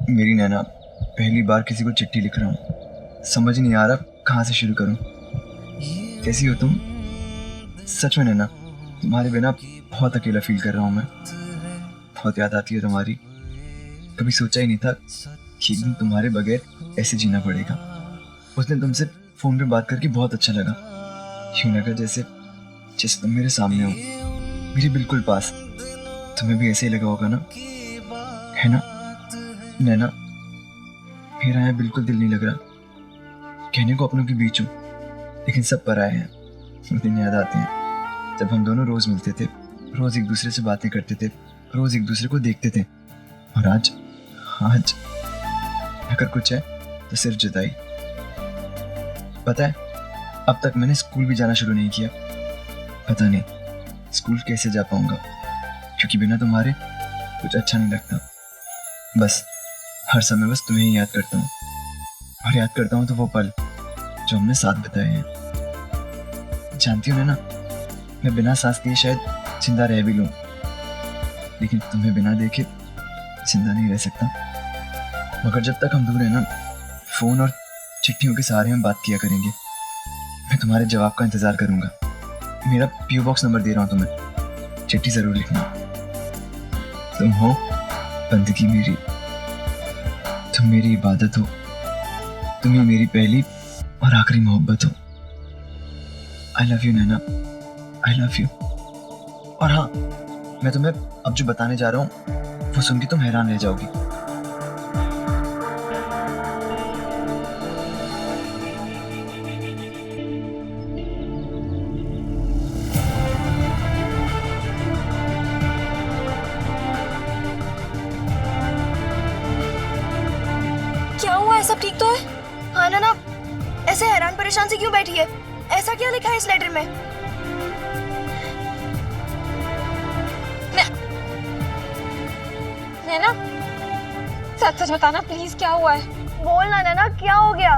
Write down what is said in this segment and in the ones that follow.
मेरी नैना, पहली बार किसी को चिट्ठी लिख रहा हूँ। समझ नहीं आ रहा कहाँ से शुरू करूँ। कैसी हो तुम? सच में नैना, तुम्हारे बिना बहुत अकेला फील कर रहा हूँ मैं। बहुत याद आती है तुम्हारी। कभी सोचा ही नहीं था कि एक दिन तुम्हारे बगैर ऐसे जीना पड़ेगा। उस दिन तुमसे फ़ोन पे बात करके बहुत अच्छा लगा। यूँ लगा जैसे जैसे तुम मेरे सामने हो, मेरे बिल्कुल पास। तुम्हें भी ऐसे ही लगा होगा ना, है ना नैना? मेरा यहाँ बिल्कुल दिल नहीं लग रहा। कहने को अपनों के बीच हूँ, लेकिन सब पराए हैं। वो दिन याद आते हैं जब हम दोनों रोज मिलते थे, रोज एक दूसरे से बातें करते थे, रोज एक दूसरे को देखते थे। और आज आज अगर कुछ है तो सिर्फ जुदाई। पता है, अब तक मैंने स्कूल भी जाना शुरू नहीं किया। पता नहीं स्कूल कैसे जा पाऊंगा, क्योंकि बिना तुम्हारे कुछ अच्छा नहीं लगता। बस हर समय बस तुम्हें ही याद करता हूँ, और याद करता हूँ तो वो पल जो हमने साथ बिताए हैं। जानती हो ना, मैं बिना सांस लिए शायद जिंदा रह भी लूं, लेकिन तुम्हें बिना देखे जिंदा नहीं रह सकता। मगर जब तक हम दूर हैं ना, फोन और चिट्ठियों के सहारे हम बात किया करेंगे। मैं तुम्हारे जवाब का इंतजार करूंगा। मेरा पीओ बॉक्स नंबर दे रहा हूँ तुम्हें, चिट्ठी जरूर लिखना। तुम हो बंदगी मेरी, तुम मेरी इबादत हो, तुम ही मेरी पहली और आखिरी मोहब्बत हो। I love you Naina, I love you. और हाँ, मैं तुम्हें अब जो बताने जा रहा हूँ वो सुन के तुम हैरान रह जाओगी। क्या हुआ है? सब ठीक तो है? हाँ ना, ऐसे हैरान परेशान से क्यों बैठी है? ऐसा क्या लिखा है इस लेटर में? नैना, सच सच बताना प्लीज, क्या हुआ है? बोल ना नैना, क्या हो गया?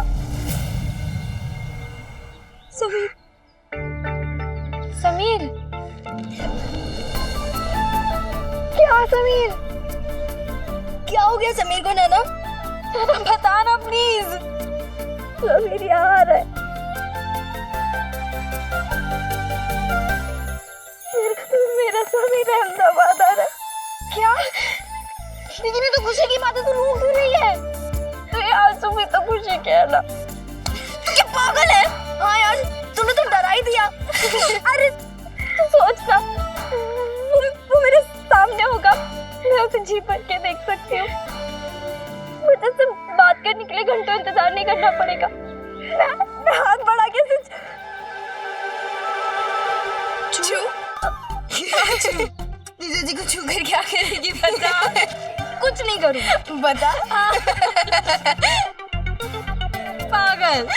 समीर, समीर, क्या समीर? क्या हो गया समीर को नैना? बताना प्लीज। समीर यहाँ आ रहा है। मेरा समीर अहमदाबाद आ रहा है। क्या? लेकिन ये तो खुशी की बात है, तू रो क्यों रही है? तो यार सुबह तो खुशी कहना। तू क्या पागल है? हाँ यार, तूने तो डरा ही दिया। अरे तू सोचना, वो मेरे सामने होगा, मैं उसे जी भर के देख सकती हूँ। मुझे उससे बात करने के लिए घंटों इंतजार नहीं करना पड़ेगा। मैं हाथ बढ़ा के उसे जीजा जी को छू कर क्या करेगी बता? कुछ नहीं करूँ। बता। पागल।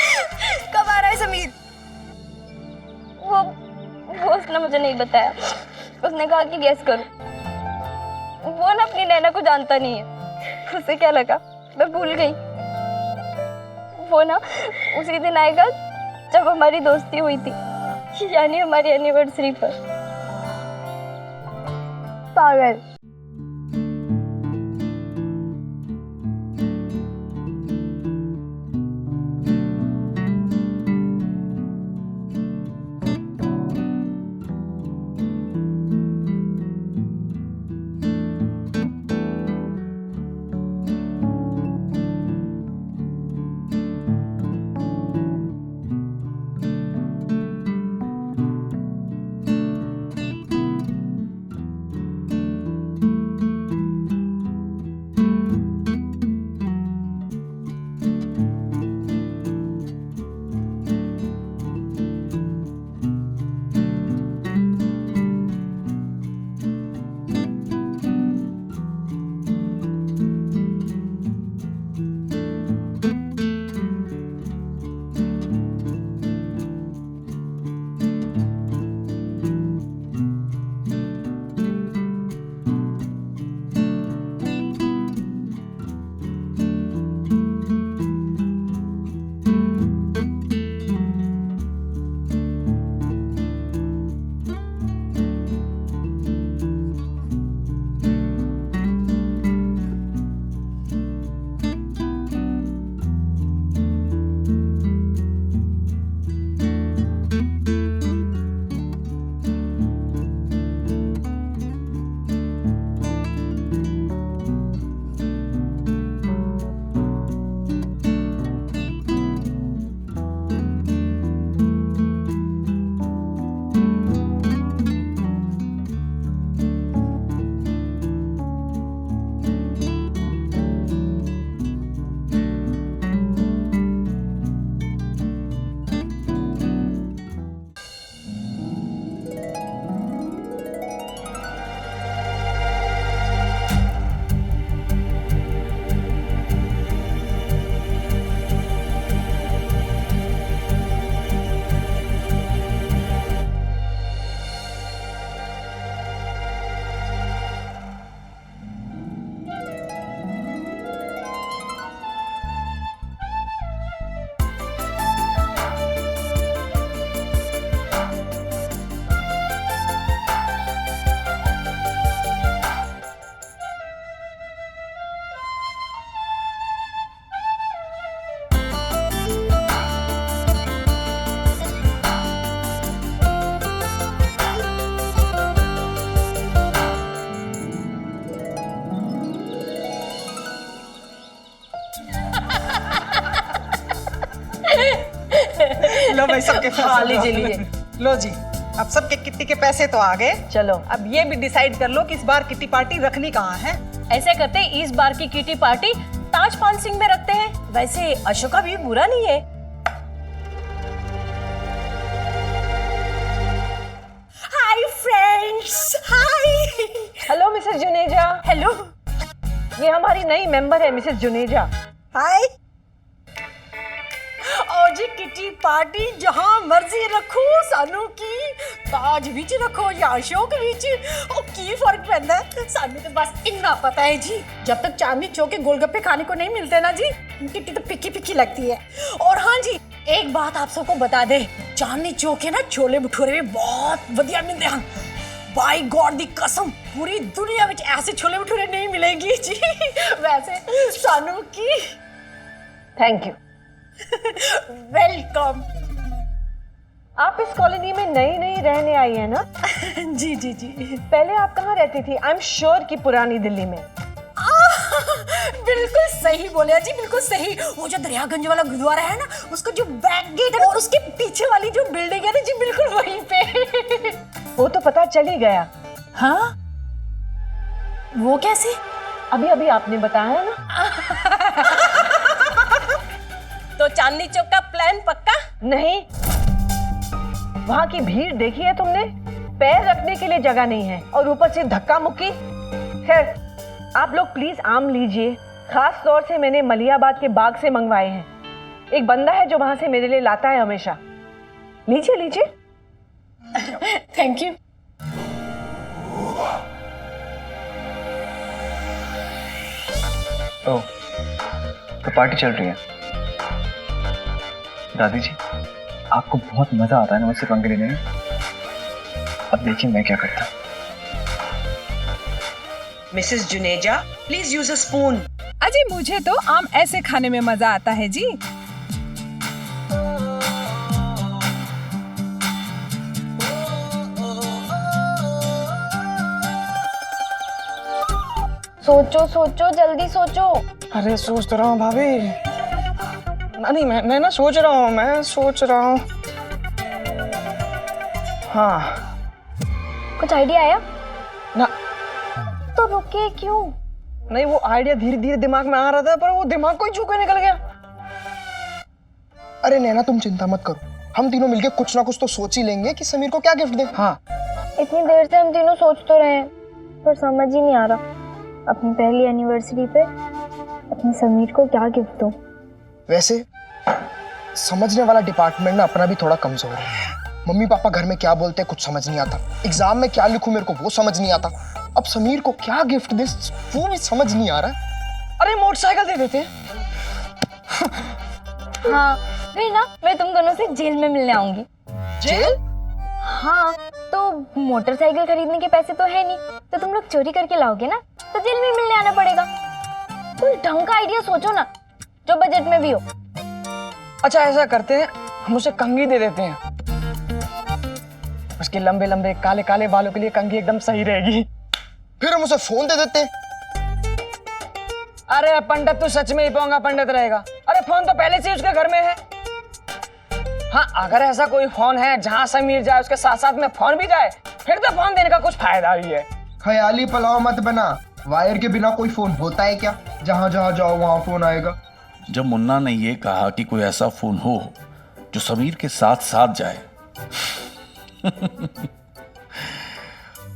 कब आ रहा है समीर? वो उसने मुझे नहीं बताया। उसने कहा कि गेस करो। वो ना अपनी नैना को जानता नहीं है। उसे क्या लगा मैं भूल गई। वो ना उसी दिन आएगा जब हमारी दोस्ती हुई थी, यानी हमारी एनिवर्सरी पर। पागल। लो भाई सबके पैसे। हाँ लीजिए लीजिए। लो जी, अब सबके किट्टी के पैसे तो आ गए। चलो अब ये भी डिसाइड कर लो कि इस बार किट्टी पार्टी रखनी कहाँ है। ऐसे करते हैं, इस बार की किटी पार्टी ताज पान सिंह में रखते हैं। वैसे अशोका भी बुरा नहीं है। Hi friends, hi. Hello Mrs Juneja. Hello. ये हमारी नई मेंबर है मिसेस जुनेजा। हाय। और जी किटी पार्टी जहाँ मर्जी रखो, सानू की ताज विच रखो या अशोक विच, ओ की फर्क पैंदा है। सानू तो बस इतना पता है जी, जब तक चांदनी चौक के गोलगप्पे खाने को नहीं मिलते ना जी, किट्टी तो फिक्की फिक्की लगती है। और हाँ जी, एक बात आप सबको बता दे, चांदनी चौक के ना छोले भटूरे भी बहुत बढ़िया मिलते हैं। बाय गॉड दी कसम, पूरी दुनिया में ऐसे छोले भटूरे नहीं मिलेंगे जी। वैसे सानू की थैंक यू। वेलकम। आप इस कॉलोनी में नई नई रहने आई है ना? जी जी जी। पहले आप कहाँ रहती थी? आई एम श्योर कि पुरानी दिल्ली में। बिल्कुल सही बोले जी, बिल्कुल सही। वो जो दरियागंज वाला गुरुद्वारा है ना, उसका जो बैक गेट है और उसके पीछे वाली जो बिल्डिंग है ना जी, बिल्कुल वहीं पे। वो तो पता चल ही गया। हाँ, वो कैसे? अभी अभी आपने बताया ना। तो चांदनी चौक का प्लान पक्का? नहीं, वहाँ की भीड़ देखी है तुमने? पैर रखने के लिए जगह नहीं है और ऊपर से धक्का मुक्की। खैर, आप लोग प्लीज आम लीजिए। खास तौर से मैंने मलियाबाद के बाग से मंगवाए हैं। एक बंदा है जो वहां से मेरे लिए लाता है हमेशा। लीजिए लीजिए। Thank you. ओह, तो पार्टी चल रही है। दादी जी, आपको बहुत मजा आता है ना मुझसे पंगे लेने में। अब देखिए मैं क्या करता हूँ। Mrs Juneja, please use a spoon. अजी मुझे तो आम ऐसे खाने में मजा आता है जी। सोचो सोचो, जल्दी सोचो। अरे सोच तो रहा हूँ भाभी। नहीं मैं ना सोच रहा हूँ, मैं सोच रहा हूँ। हाँ। कुछ आइडिया आया? ना। तो रुके क्यों? नहीं, वो आइडिया धीरे धीरे दिमाग में आ रहा था, पर वो दिमाग को ही छू के निकल गया। अरे नैना, तुम चिंता मत करो, हम तीनों मिलके कुछ ना कुछ तो सोच ही लेंगे कि समीर को क्या गिफ्ट दे। हाँ। इतनी देर से हम तीनों सोच तो रहे हैं, पर समझ ही नहीं आ रहा अपनी पहली एनिवर्सरी पे अपने समीर को क्या गिफ्ट दूं। वैसे समझने वाला डिपार्टमेंट ना अपना भी थोड़ा कमजोर है। मम्मी पापा घर में क्या बोलते हैं कुछ समझ नहीं आता, एग्जाम में क्या लिखूं मेरे को वो समझ नहीं आता, अब समीर को क्या गिफ्ट दे वो भी समझ नहीं आ रहा। अरे मोटरसाइकिल दे देते हैं। हाँ, फिर ना मैं तुम दोनों से जेल में मिलने आऊंगी। जेल? हाँ, तो मोटरसाइकिल खरीदने के पैसे तो है नहीं, तो तुम लोग चोरी करके लाओगे ना, तो जेल में मिलने आना पड़ेगा। कोई ढंग का आइडिया सोचो ना, जो बजट में भी हो। अच्छा ऐसा करते हैं, हम उसे कंघी दे देते हैं। उसके लंबे लंबे काले काले बालों के लिए कंघी एकदम सही रहेगी। फिर हम उसे फोन दे देते हैं। अरे पंडित, तू सच में ही पोंगा पंडित रहेगा। अरे फोन तो पहले से उसके घर में है। हाँ, अगर ऐसा कोई फोन है जहाँ समीर जाए उसके साथ साथ में फोन भी जाए, फिर तो फोन देने का कुछ फायदा ही है। ख्याली पुलाव मत बना, वायर के बिना कोई फोन होता है क्या? जहाँ जहाँ जाओ वहाँ फोन आएगा। जब मुन्ना ने ये कहा कि कोई ऐसा फोन हो जो समीर के साथ साथ जाए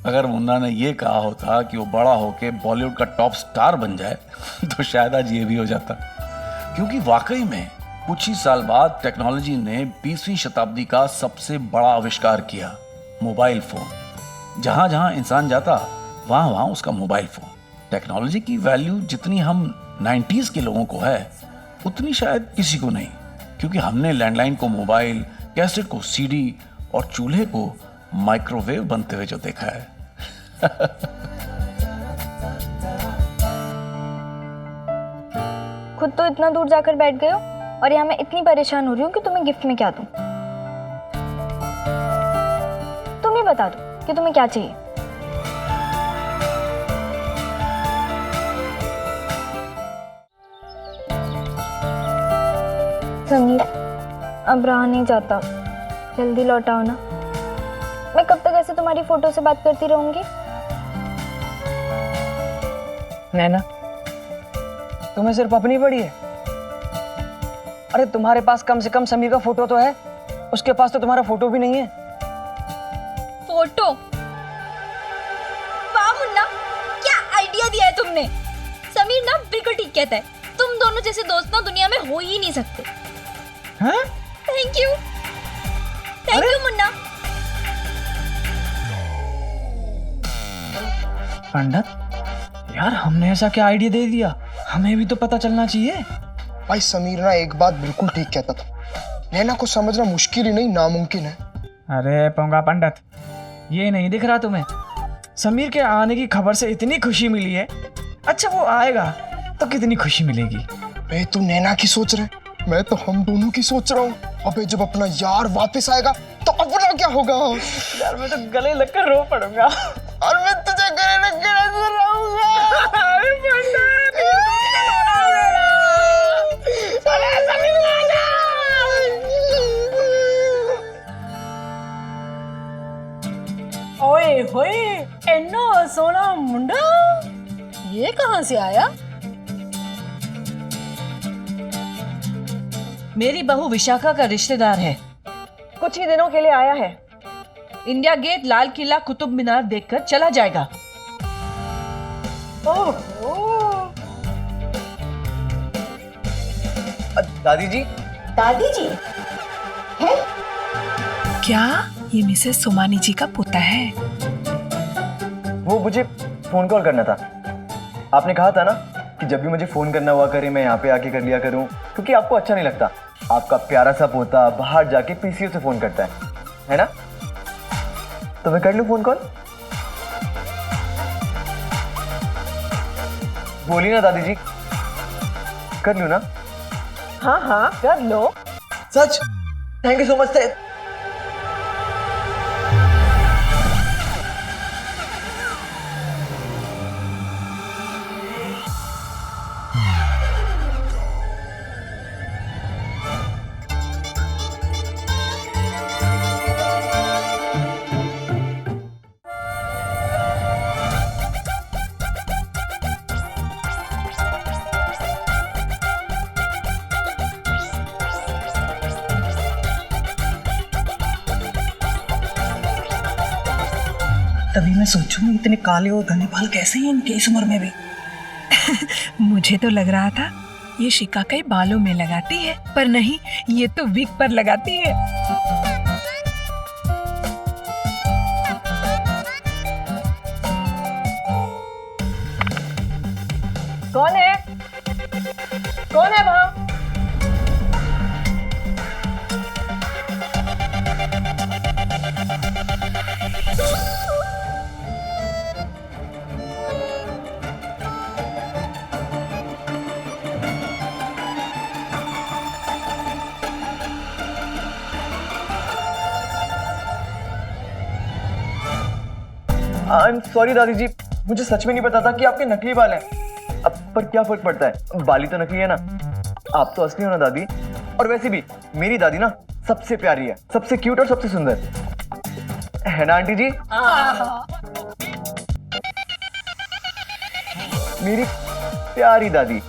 अगर मुन्ना ने ये कहा होता कि वो बड़ा होके बॉलीवुड का टॉप स्टार बन जाए तो शायद आज ये भी हो जाता। क्योंकि वाकई में कुछ ही साल बाद टेक्नोलॉजी ने 20वीं शताब्दी का सबसे बड़ा आविष्कार किया, मोबाइल फोन। जहां जहां इंसान जाता वहां वहां उसका मोबाइल फोन। टेक्नोलॉजी की वैल्यू जितनी हम 90s के लोगों को है उतनी शायद किसी को नहीं, क्योंकि हमने लैंडलाइन को मोबाइल, कैसेट को सीडी और चूल्हे को माइक्रोवेव बनते हुए जो देखा है। खुद तो इतना दूर जाकर बैठ गए हो और यहाँ मैं इतनी परेशान हो रही हूँ कि तुम्हें गिफ्ट में क्या दूं। तुम ही बता दो कि तुम्हें क्या चाहिए। समीर, अब रहा नहीं जाता। जल्दी लौट आओ ना। मैं कब तक ऐसे तुम्हारी फोटो से बात करती रहूंगी? नैना, तुम्हें सिर्फ अपनी पड़ी है? अरे तुम्हारे पास कम से कम समीर का फोटो तो है, उसके पास तो तुम्हारा फोटो भी नहीं है। फोटो? वाह मुन्ना, क्या आइडिया दिया है तुमने। समीर ना बिल्कुल ठीक कहता है, तुम दोनों जैसे दोस्त ना दुनिया में हो ही नहीं सकते। हैं? Thank you Munna. पंडित, यार हमने ऐसा क्या आइडिया दे दिया, हमें भी तो पता चलना चाहिए। भाई समीर ना एक बात बिल्कुल ठीक कहता था, नैना को समझना मुश्किल ही नहीं नामुमकिन है। अरे पोंगा पंडित, ये नहीं दिख रहा तुम्हें? समीर के आने की खबर से इतनी खुशी मिली है, अच्छा वो आएगा तो कितनी खुशी मिलेगी। मैं तो नैना की सोच रहे, मैं तो हम दोनों की सोच रहा हूँ। अबे जब अपना यार वापस आएगा तो अपना क्या होगा? यार मैं तो गले लगकर रो पड़ूंगा। और मैं तुझे गले लग कर ऐसे रहूंगा। अरे पंडित, अरे समीर आ जा। ओए होए, इन्ना सोना मुंडा, ये कहाँ से आया? मेरी बहू विशाखा का रिश्तेदार है, कुछ ही दिनों के लिए आया है। इंडिया गेट, लाल किला, कुतुब मीनार देखकर चला जाएगा। ओहो, दादी जी, दादी जी क्या ये मिसेस सोमानी जी का पोता है? वो मुझे फोन कॉल करना था। आपने कहा था ना कि जब भी मुझे फोन करना हुआ करे मैं यहाँ पे आके कर लिया करूँ, क्योंकि आपको अच्छा नहीं लगता आपका प्यारा सा पोता बाहर जाके पीसीओ से फोन करता है ना? तो मैं कर लूँ फोन कॉल? बोलिए ना दादी जी, कर लूँ ना? हाँ हाँ कर लो। सच? Thank you so much. तभी मैं सोचूं इतने काले और घने बाल कैसे हैं इनके इस उम्र में भी। मुझे तो लग रहा था ये शिकाकाई बालों में लगाती है, पर नहीं, ये तो विग पर लगाती है। कौन है? कौन है वहाँ? आई एम सॉरी दादी जी, मुझे सच में नहीं पता था कि आपके नकली बाल हैं। अब पर क्या फर्क पड़ता है, बाल ही तो नकली है ना। आप तो असली हो ना दादी। और वैसे भी मेरी दादी ना सबसे प्यारी है, सबसे क्यूट और सबसे सुंदर है ना आंटी जी? मेरी प्यारी दादी।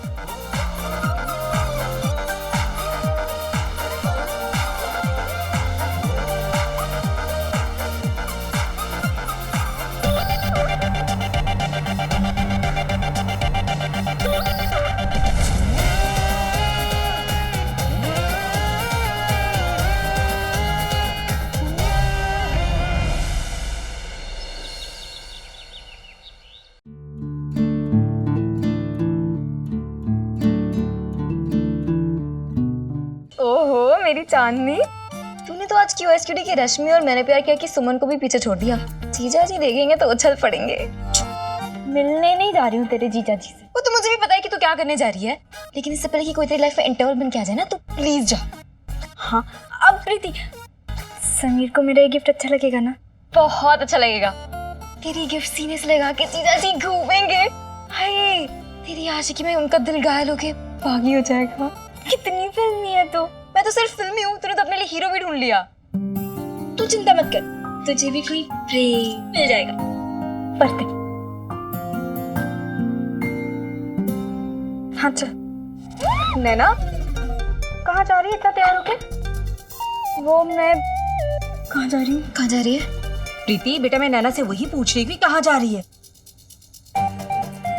ओहो मेरी चांदनी, तूने तो आज क्यूएसक्यूडी की रश्मि और मैंने प्यार किया कि सुमन को भी पीछे छोड़ दिया। जीजा जी देखेंगे तो उछल पड़ेंगे। मिलने नहीं जा रही हूँ तेरे जीजा जी से। वो तो मुझे भी पता है कि तू क्या करने जा रही है, लेकिन इससे पहले कि कोई तेरी लाइफ में इंटरवल बन के आ जाए ना, तू प्लीज जा। हाँ अब प्रीति, समीर को मेरा ये गिफ्ट अच्छा लगेगा ना? बहुत अच्छा लगेगा। तेरी गिफ्ट सीने से लगा के जीजा जी घूमेंगे। हाय, तेरी आशिकी में उनका दिल घायल होके बागी हो जाएगा। कितनी फिल्मी है तू। मैं तो सिर्फ फिल्मी हूँ, तूने तो अपने लिए हीरो भी ढूंढ लिया। चिंता मत कर, तुझे भी कोई प्रेम मिल जाएगा। पढ़ते। हाँ चल। नैना कहाँ जा रही है इतना तैयार होके? वो मैं कहाँ जा रही हूँ? कहाँ जा रही है? प्रीति बेटा मैं नैना से वही पूछ रही थी कहाँ जा रही है,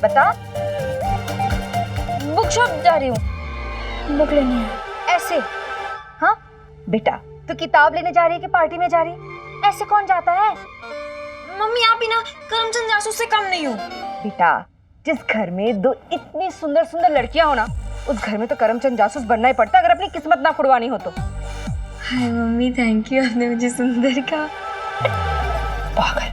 बता। बुक शॉप जा रही हूँ, बुक लेनी है। ऐसे? हाँ बेटा तू किताब लेने जा रही है कि पार्टी में जा रही है? ऐसे कौन जाता है? मम्मी आप ही ना करमचंद जासूस से कम नहीं हो। बेटा जिस घर में दो इतनी सुंदर सुंदर लड़कियां हो ना, उस घर में तो करमचंद जासूस बनना ही पड़ता, अगर अपनी किस्मत ना फुड़वानी हो तो। हाय मम्मी, थैंक यू, आपने मुझे सुंदर कहा। पागल।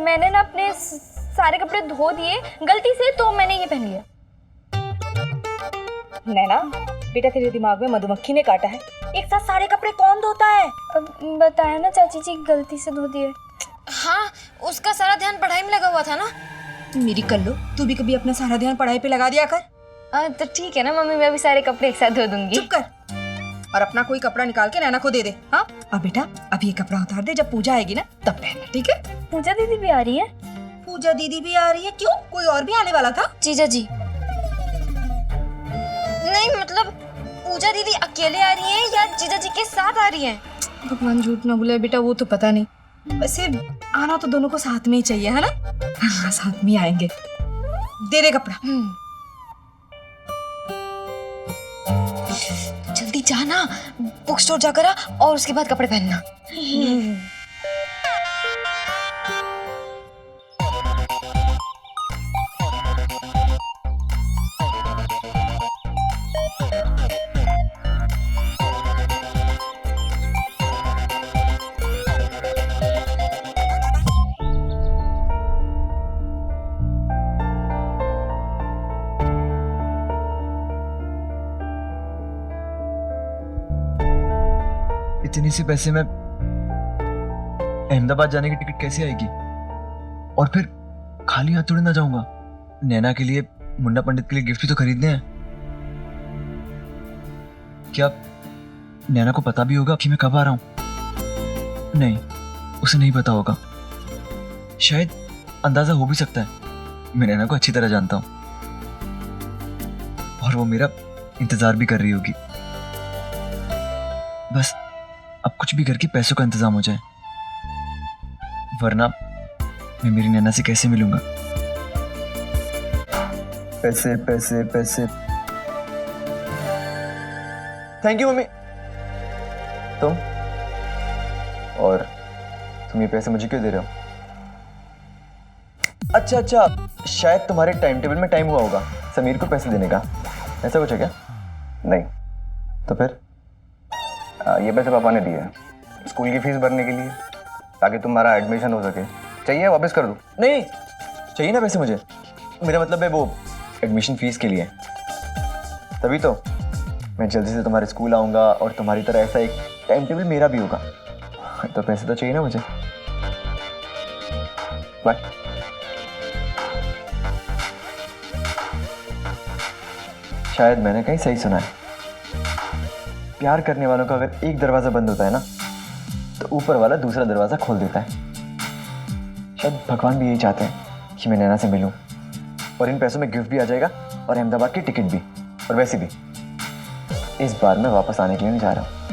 मैंने ना अपने सारे कपड़े धो दिए गलती से, तो मैंने ये पहन लिया। नैना बेटा तेरे दिमाग में मधुमक्खी ने काटा है, एक साथ सारे कपड़े कौन धोता है? बताया ना चाची जी, गलती से धो दिए। हाँ, उसका सारा ध्यान पढ़ाई में लगा हुआ था ना। मेरी कल्लो, तू भी कभी अपना सारा ध्यान पढ़ाई पे लगा दिया कर। तो ठीक है ना मम्मी, मैं भी सारे कपड़े एक साथ धो दूंगी। चुप कर, और अपना कोई कपड़ा निकाल के नैना को दे दे। हाँ और बेटा अब ये कपड़ा उतार दे, जब पूजा आएगी ना तब पहनना, ठीक है? पूजा दीदी भी आ रही है? पूजा दीदी भी आ रही है? क्यों, कोई और भी आने वाला था? जीजा जी नहीं, मतलब पूजा दीदी अकेले आ रही हैं या जीजा जी के साथ आ रही हैं? भगवान झूठ ना बोले बेटा, वो तो पता नहीं, वैसे आना तो दोनों को साथ में ही चाहिए है ना? हाँ साथ में ही आएंगे। दे दे कपड़ा। जल्दी जाना, बुक स्टोर जाकर आ और उसके बाद कपड़े पहनना। इतने से पैसे में अहमदाबाद जाने की टिकट कैसे आएगी? और फिर खाली हाथ थोड़ी ना जाऊंगा। नैना के लिए, मुन्ना पंडित के लिए गिफ्ट भी तो खरीदने हैं। क्या नैना को पता भी होगा कि मैं कब आ रहा हूं? नहीं, उसे नहीं पता होगा। शायद अंदाजा हो भी सकता है, मैं नैना को अच्छी तरह जानता हूं और वो मेरा इंतजार भी कर रही होगी। बस अब कुछ भी करके पैसों का इंतजाम हो जाए, वरना मैं मेरी नैना से कैसे मिलूंगा? पैसे पैसे पैसे। Thank you mummy. तुम ये पैसे मुझे क्यों दे रहे हो? अच्छा, शायद तुम्हारे टाइम टेबल में टाइम हुआ होगा समीर को पैसे देने का, ऐसा कुछ है क्या? नहीं तो फिर? ये पैसे पापा ने दिए स्कूल की फीस भरने के लिए, ताकि तुम्हारा एडमिशन हो सके। चाहिए वापस कर दूं? नहीं चाहिए ना पैसे मुझे, मेरा मतलब है वो एडमिशन फीस के लिए। तभी तो मैं जल्दी से तुम्हारे स्कूल आऊँगा और तुम्हारी तरह ऐसा एक टाइम टेबल मेरा भी होगा। तो पैसे तो चाहिए ना मुझे। बाय। शायद मैंने कहीं सही सुना है, प्यार करने वालों का अगर एक दरवाजा बंद होता है ना, तो ऊपर वाला दूसरा दरवाजा खोल देता है। शायद भगवान भी यही चाहते हैं कि मैं नैना से मिलूं, और इन पैसों में गिफ्ट भी आ जाएगा और अहमदाबाद की टिकट भी। और वैसे भी इस बार मैं वापस आने के लिए नहीं जा रहा हूँ।